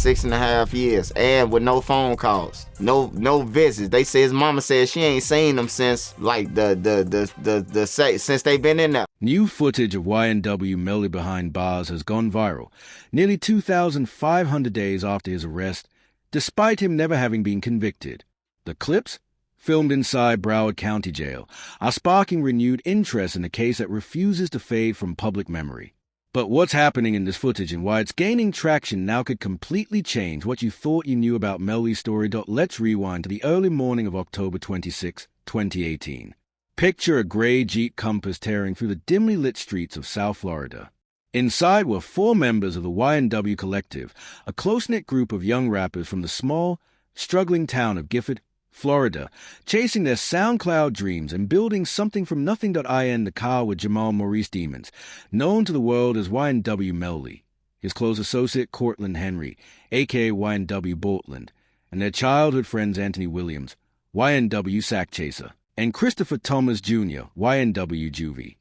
6.5 years, and with no phone calls, no visits. They say his mama said she ain't seen them since like since they been in there. New footage of YNW Melly behind bars has gone viral, nearly 2,500 days after his arrest, despite him never having been convicted. The clips, filmed inside Broward County Jail, are sparking renewed interest in a case that refuses to fade from public memory. But what's happening in this footage and why it's gaining traction now could completely change what you thought you knew about Melly's story. Let's rewind to the early morning of October 26, 2018. Picture a gray Jeep Compass tearing through the dimly lit streets of South Florida. Inside were 4 members of the YNW Collective, a close-knit group of young rappers from the small, struggling town of Gifford, Florida, chasing their SoundCloud dreams and building something from nothing. In the car with Jamal Maurice Demons, known to the world as YNW Melly, his close associate Cortland Henry, a.k.a. YNW Bortland, and their childhood friends Anthony Williams, YNW Sack Chaser, and Christopher Thomas Jr., YNW Juvie.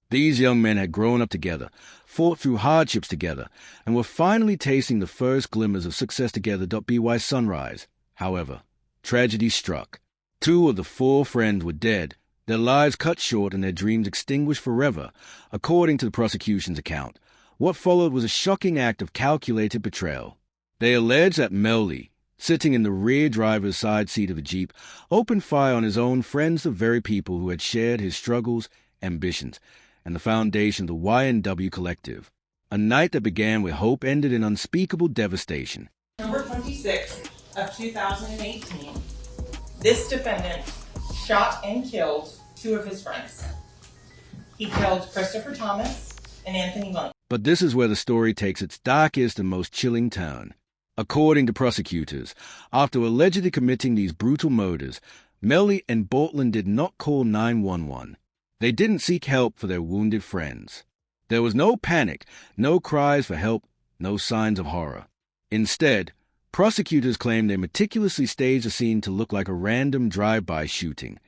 These young men had grown up together, fought through hardships together, and were finally tasting the first glimmers of success together. By sunrise, however, tragedy struck. 2 of the 4 friends were dead, their lives cut short and their dreams extinguished forever, according to the prosecution's account. What followed was a shocking act of calculated betrayal. They alleged that Melly, sitting in the rear driver's side seat of the Jeep, opened fire on his own friends, the very people who had shared his struggles, ambitions, and the foundation of the YNW Collective. A night that began with hope ended in unspeakable devastation. October 26th of 2018, this defendant shot and killed 2 of his friends. He killed Christopher Thomas and Anthony Williams. But this is where the story takes its darkest and most chilling turn. According to prosecutors, after allegedly committing these brutal murders, Melly and Bortland did not call 911. They didn't seek help for their wounded friends. There was no panic, no cries for help, no signs of horror. Instead, prosecutors claimed they meticulously staged a scene to look like a random drive-by shooting.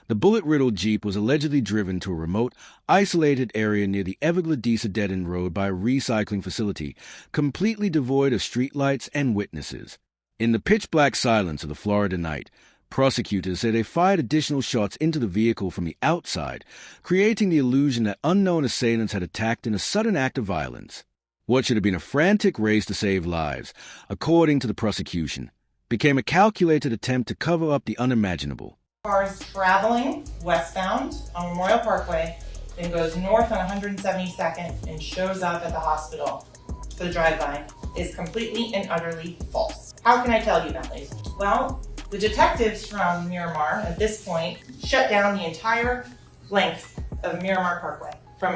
The bullet-riddled Jeep was allegedly driven to a remote, isolated area near the Everglades dead-end road by a recycling facility, completely devoid of streetlights and witnesses. In the pitch-black silence of the Florida night, prosecutors say they fired additional shots into the vehicle from the outside, creating the illusion that unknown assailants had attacked in a sudden act of violence. What should have been a frantic race to save lives, according to the prosecution, became a calculated attempt to cover up the unimaginable. Cars traveling westbound on Memorial Parkway, then goes north on 172nd and shows up at the hospital for the drive-by is completely and utterly false. How can I tell you that, ladies? Well, the detectives from Miramar at this point shut down the entire length of Miramar Parkway from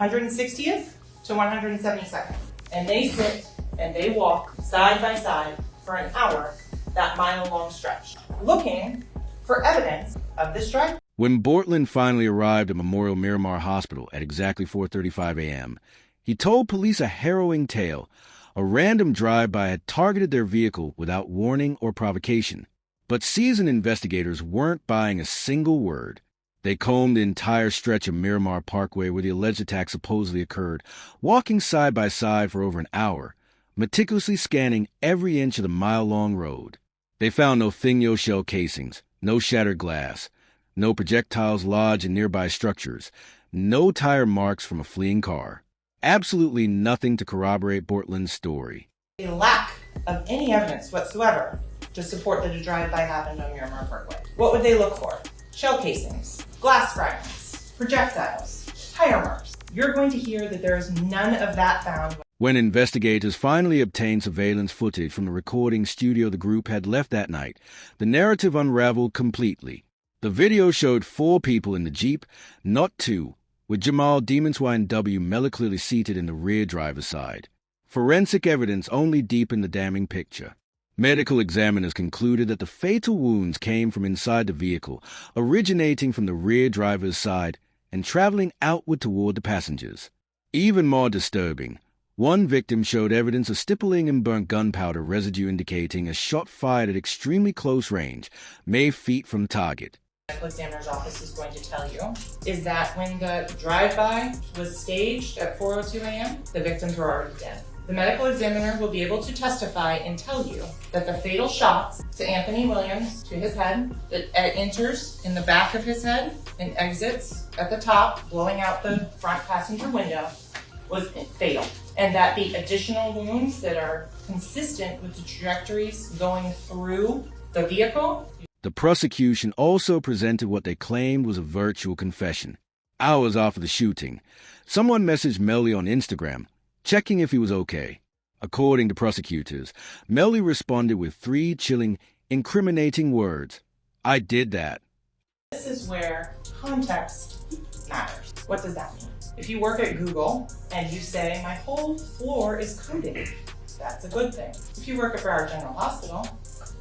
160th to 172nd. And they sit and they walk side by side for an hour, that mile-long stretch, looking for evidence of this drive. When Bortland finally arrived at Memorial Miramar Hospital at exactly 4:35 a.m., he told police a harrowing tale. A random drive-by had targeted their vehicle without warning or provocation. But seasoned investigators weren't buying a single word. They combed the entire stretch of Miramar Parkway where the alleged attack supposedly occurred, walking side by side for over an hour, meticulously scanning every inch of the mile-long road. They found no Thingyo shell casings, no shattered glass, no projectiles lodged in nearby structures, no tire marks from a fleeing car. Absolutely nothing to corroborate Bortland's story. A lack of any evidence whatsoever to support that a drive-by happened on Miramar Parkway. What would they look for? Shell casings, glass fragments, projectiles, tire marks. You're going to hear that there is none of that found. When investigators finally obtained surveillance footage from the recording studio the group had left that night, the narrative unraveled completely. The video showed 4 people in the Jeep, not 2, with Jamal Demons YNW Melly clearly seated in the rear driver's side. Forensic evidence only deepened the damning picture. Medical examiners concluded that the fatal wounds came from inside the vehicle, originating from the rear driver's side and traveling outward toward the passengers. Even more disturbing, one victim showed evidence of stippling and burnt gunpowder residue indicating a shot fired at extremely close range, mere feet from the target. The medical examiner's office is going to tell you is that when the drive-by was staged at 4:02 a.m., the victims were already dead. The medical examiner will be able to testify and tell you that the fatal shots to Anthony Williams, to his head, that enters in the back of his head and exits at the top, blowing out the front passenger window, was fatal. And that the additional wounds that are consistent with the trajectories going through the vehicle. The prosecution also presented what they claimed was a virtual confession. Hours after the shooting, someone messaged Melly on Instagram, checking if he was okay. According to prosecutors, Melly responded with 3 chilling, incriminating words. "I did that." This is where context matters. What does that mean? If you work at Google and you say, "My whole floor is coding," that's a good thing. If you work at Broward General Hospital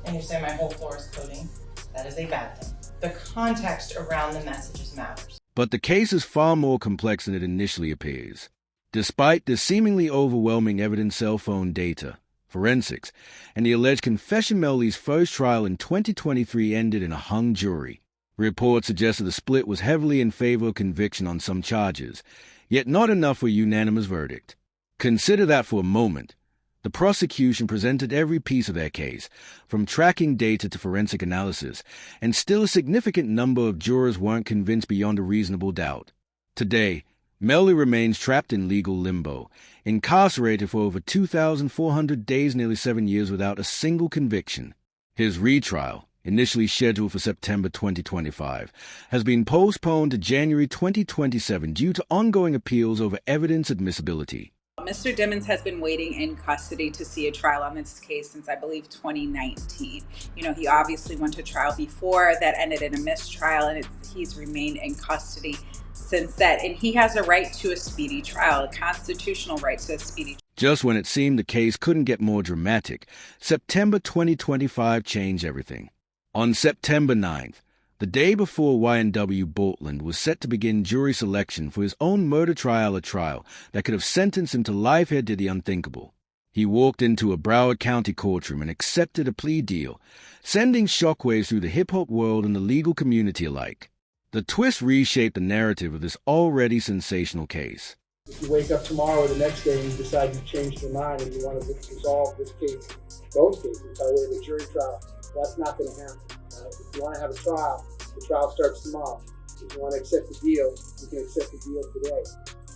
and you say, "My whole floor is coding," that is a bad thing. The context around the messages matters. But the case is far more complex than it initially appears. Despite the seemingly overwhelming evidence, cell phone data, forensics, and the alleged confession, Melly's first trial in 2023 ended in a hung jury. Reports suggested the split was heavily in favor of conviction on some charges, yet not enough for a unanimous verdict. Consider that for a moment. The prosecution presented every piece of their case, from tracking data to forensic analysis, and still a significant number of jurors weren't convinced beyond a reasonable doubt. Today, Melly remains trapped in legal limbo, incarcerated for over 2,400 days, nearly 7 years, without a single conviction. His retrial, initially scheduled for September 2025, has been postponed to January 2027 due to ongoing appeals over evidence admissibility. Mr. Dimmons has been waiting in custody to see a trial on this case since, I believe, 2019. He obviously went to trial before that ended in a mistrial, and he's remained in custody since that. And he has a right to a speedy trial, a constitutional right to a speedy trial. Just when it seemed the case couldn't get more dramatic, September 2025 changed everything. On September 9th, the day before YNW Bortland was set to begin jury selection for his own murder trial, a trial that could have sentenced him to life, did the unthinkable. He walked into a Broward County courtroom and accepted a plea deal, sending shockwaves through the hip-hop world and the legal community alike. The twist reshaped the narrative of this already sensational case. If you wake up tomorrow or the next day and you decide you've changed your mind and you want to resolve this case, both cases, by way of a jury trial, that's not going to happen. If you want to have a trial, the trial starts tomorrow. If you want to accept the deal, you can accept the deal today.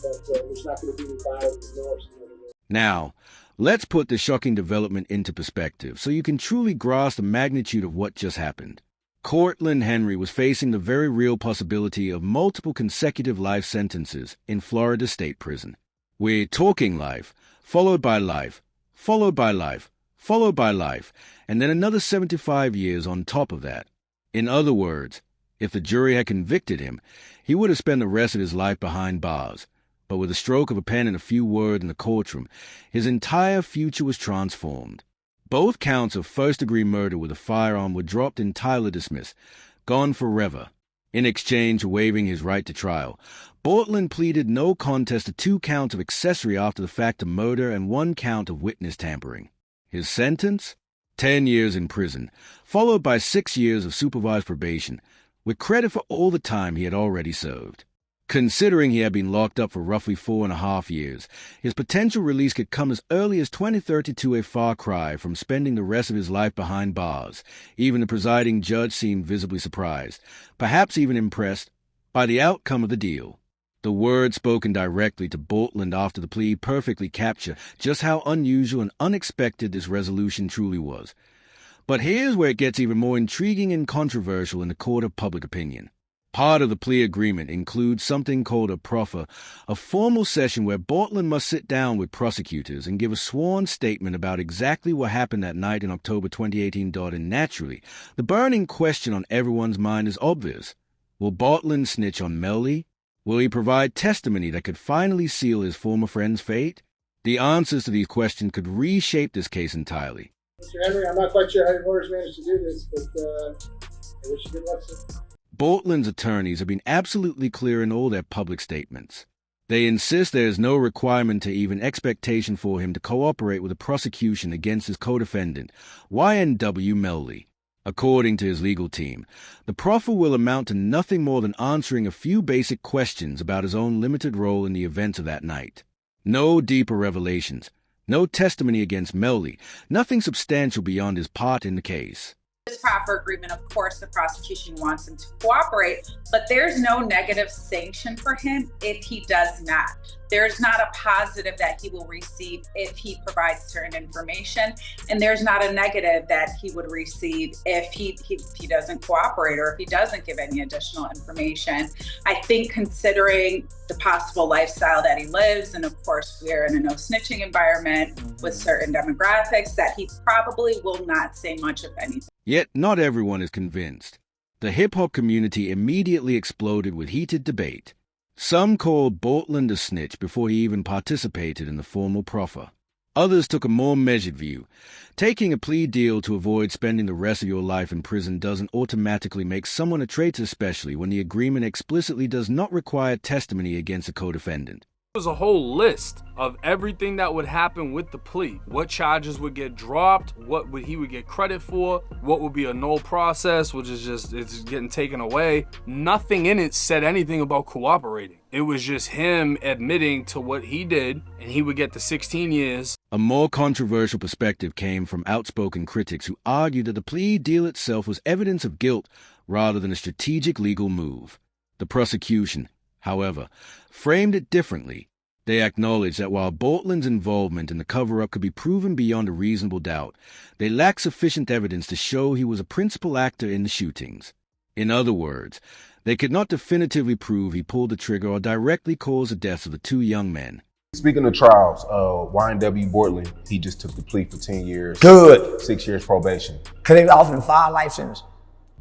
But there's not going to be any buyer's remorse. Now, let's put this shocking development into perspective so you can truly grasp the magnitude of what just happened. Cortland Henry was facing the very real possibility of multiple consecutive life sentences in Florida State Prison. We're talking life, followed by life, followed by life, followed by life, and then another 75 years on top of that. In other words, if the jury had convicted him, he would have spent the rest of his life behind bars. But with a stroke of a pen and a few words in the courtroom, his entire future was transformed. Both counts of first-degree murder with a firearm were dropped, entirely dismissed, gone forever. In exchange for waiving his right to trial, Bortland pleaded no contest to 2 counts of accessory after the fact to murder and 1 count of witness tampering. His sentence? 10 years in prison, followed by 6 years of supervised probation, with credit for all the time he had already served. Considering he had been locked up for roughly 4.5 years, his potential release could come as early as 2032, a far cry from spending the rest of his life behind bars. Even the presiding judge seemed visibly surprised, perhaps even impressed, by the outcome of the deal. The words spoken directly to Bortland after the plea perfectly capture just how unusual and unexpected this resolution truly was. But here's where it gets even more intriguing and controversial in the court of public opinion. Part of the plea agreement includes something called a proffer, a formal session where Bortland must sit down with prosecutors and give a sworn statement about exactly what happened that night in October 2018. And naturally, the burning question on everyone's mind is obvious. Will Bortland snitch on Melly? Will he provide testimony that could finally seal his former friend's fate? The answers to these questions could reshape this case entirely. Mr. Henry, I'm not quite sure how your lawyers managed to do this, but I wish you good luck, sir. Bortland's attorneys have been absolutely clear in all their public statements. They insist there is no requirement to even expectation for him to cooperate with the prosecution against his co-defendant, YNW Melly. According to his legal team, the proffer will amount to nothing more than answering a few basic questions about his own limited role in the events of that night. No deeper revelations, No testimony against Melly, nothing substantial beyond his part in the case. This proffer agreement, of course, the prosecution wants him to cooperate, but there's no negative sanction for him if he does not. There's not a positive that he will receive if he provides certain information, and there's not a negative that he would receive if he doesn't cooperate or if he doesn't give any additional information. I think considering the possible lifestyle that he lives, and of course we're in a no snitching environment with certain demographics, that he probably will not say much of anything. Yet not everyone is convinced. The hip-hop community immediately exploded with heated debate. Some called Bortland a snitch before he even participated in the formal proffer. Others took a more measured view. Taking a plea deal to avoid spending the rest of your life in prison doesn't automatically make someone a traitor, especially when the agreement explicitly does not require testimony against a co-defendant. There was a whole list of everything that would happen with the plea. What charges would get dropped, he would get credit for, what would be a null process, which is just, it's getting taken away. Nothing in it said anything about cooperating. It was just him admitting to what he did, and he would get the 16 years. A more controversial perspective came from outspoken critics who argued that the plea deal itself was evidence of guilt rather than a strategic legal move. The prosecution, however, framed it differently. They acknowledged that while Bortland's involvement in the cover-up could be proven beyond a reasonable doubt, they lacked sufficient evidence to show he was a principal actor in the shootings. In other words, they could not definitively prove he pulled the trigger or directly caused the deaths of the two young men. Speaking of trials, YNW Bortland, he just took the plea for 10 years. Good. 6 years probation. Could they offer him 5 life sentences?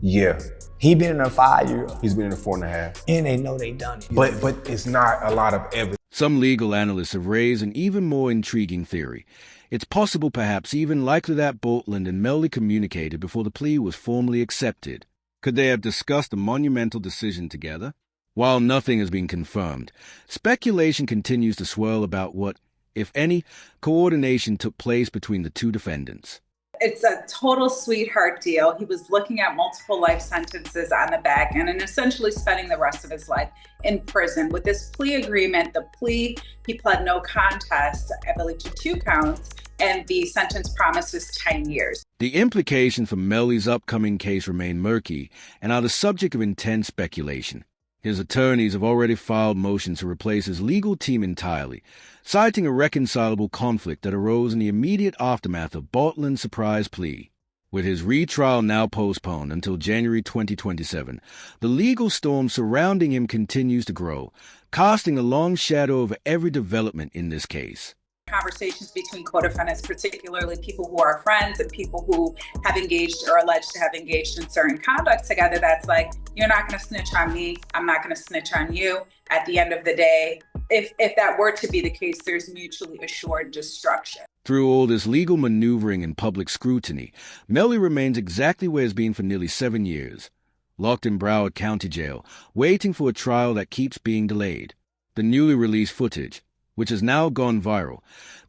Yeah. He been in there 5 years. He's been in there 4.5. And they know they done it. But it's not a lot of evidence. Some legal analysts have raised an even more intriguing theory. It's possible, perhaps even likely, that Bortland and Melly communicated before the plea was formally accepted. Could they have discussed a monumental decision together? While nothing has been confirmed, speculation continues to swirl about what, if any, coordination took place between the two defendants. It's a total sweetheart deal. He was looking at multiple life sentences on the back end and essentially spending the rest of his life in prison. With this plea agreement, he pled no contest, I believe, to 2 counts, and the sentence promises 10 years. The implications for Melly's upcoming case remain murky and are the subject of intense speculation. His attorneys have already filed motions to replace his legal team entirely, citing a reconcilable conflict that arose in the immediate aftermath of Bortland's surprise plea. With his retrial now postponed until January 2027, the legal storm surrounding him continues to grow, casting a long shadow over every development in this case. Conversations between co-defendants, particularly people who are friends and people who have engaged or alleged to have engaged in certain conduct together, that's like, you're not going to snitch on me, I'm not going to snitch on you. At the end of the day, if that were to be the case, there's mutually assured destruction. Through all this legal maneuvering and public scrutiny, Melly remains exactly where he's been for nearly 7 years, locked in Broward County Jail, waiting for a trial that keeps being delayed. The newly released footage, which has now gone viral,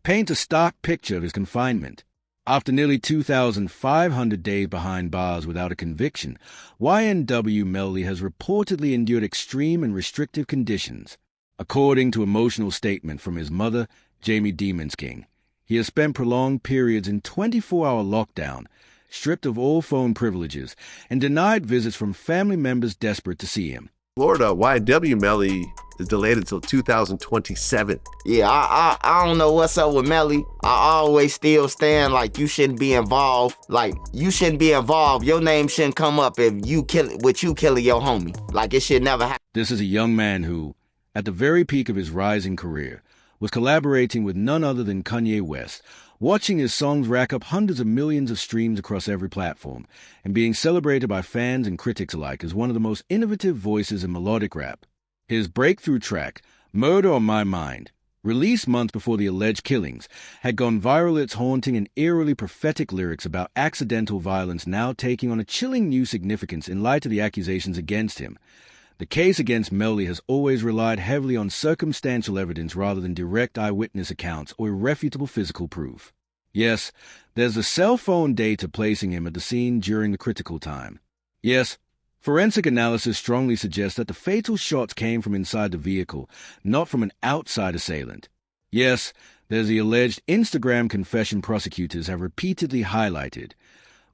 paints a stark picture of his confinement. After nearly 2,500 days behind bars without a conviction, YNW Melly has reportedly endured extreme and restrictive conditions. According to emotional statement from his mother, Jamie Demons King, he has spent prolonged periods in 24-hour lockdown, stripped of all phone privileges, and denied visits from family members desperate to see him. Florida, YNW Melly is delayed until 2027. Yeah, I don't know what's up with Melly. I always still stand like you shouldn't be involved. Like, you shouldn't be involved. Your name shouldn't come up if you killing your homie. Like, it should never happen. This is a young man who, at the very peak of his rising career, was collaborating with none other than Kanye West, watching his songs rack up hundreds of millions of streams across every platform, and being celebrated by fans and critics alike as one of the most innovative voices in melodic rap. His breakthrough track, Murder on My Mind, released months before the alleged killings, had gone viral its haunting and eerily prophetic lyrics about accidental violence now taking on a chilling new significance in light of the accusations against him. The case against Melly has always relied heavily on circumstantial evidence rather than direct eyewitness accounts or irrefutable physical proof. Yes, there's the cell phone data placing him at the scene during the critical time. Yes, forensic analysis strongly suggests that the fatal shots came from inside the vehicle, not from an outside assailant. Yes, There's the alleged Instagram confession prosecutors have repeatedly highlighted.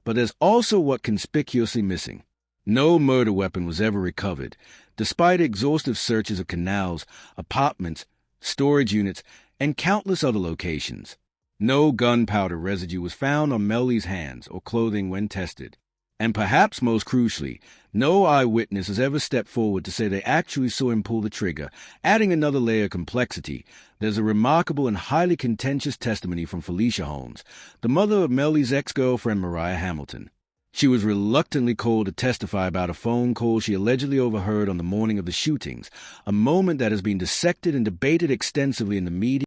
But there's also what conspicuously missing. No murder weapon was ever recovered, despite exhaustive searches of canals, apartments, storage units, and countless other locations. No gunpowder residue was found on Melly's hands or clothing when tested. And perhaps most crucially, no eyewitness has ever stepped forward to say they actually saw him pull the trigger. Adding another layer of complexity, there's a remarkable and highly contentious testimony from Felicia Holmes, the mother of Melly's ex-girlfriend Mariah Hamilton. She was reluctantly called to testify about a phone call she allegedly overheard on the morning of the shootings, a moment that has been dissected and debated extensively in the media.